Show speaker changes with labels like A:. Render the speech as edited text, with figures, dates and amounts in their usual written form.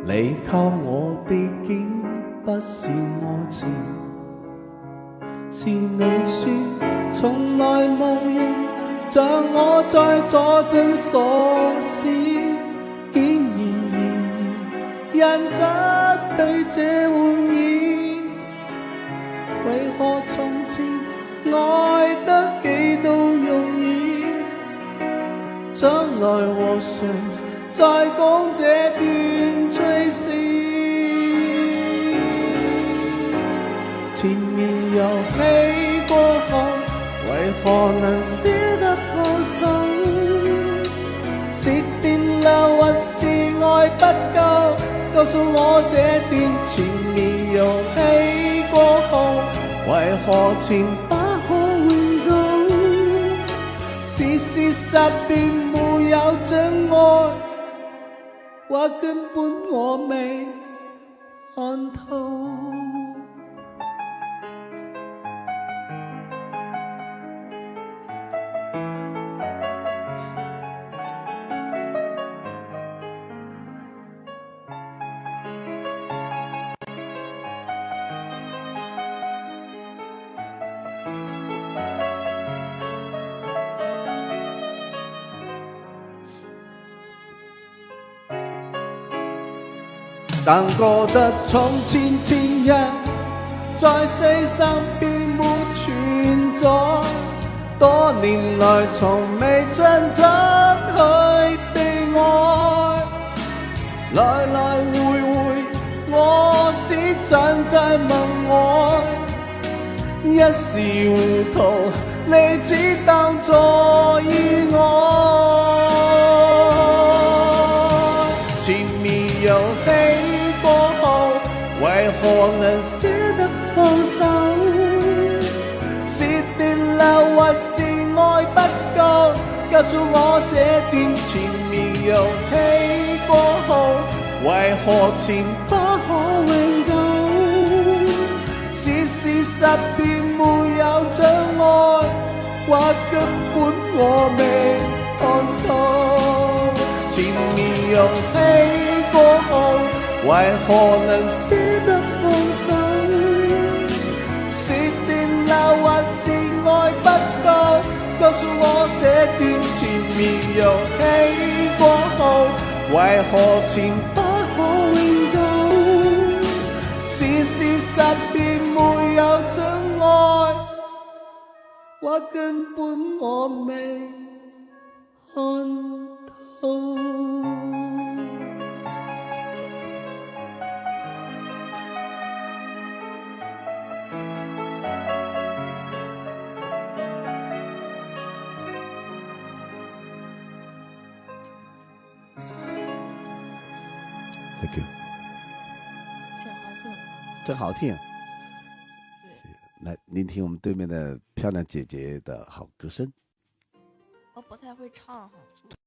A: 你靠我的竟不是愛情，是你說從來無人像我在作證傻事，竟然則對這玩意，為何從前愛得幾都容易，將來和誰再講這段趣事，前面遊戲過後為何能捨得放手，是電流還是愛不夠，告訴我這段前面遊戲過後為何前不可永久，是事實便沒有真愛，或根本我未看透。但覺得從前情人在世上並沒存在，多年來從未真正去被愛，來來回回我只站在問愛，一時糊塗你只當作意外，前面遊戲為何能捨得放手，是電流還是愛不夠，告訴我這段前面遊戲過後為何前不可永久，是事實便沒有障礙，或根本我未看透，前面遊戲過後為何能捨得放手，是電流還是愛不夠，告訴我這段前面遊戲過後為何前不可永久，是事實便沒有真愛，或根本我未看透。Thank you， 真好听。来聆听我们对面的漂亮姐姐的好歌声。
B: 我不太会唱哈。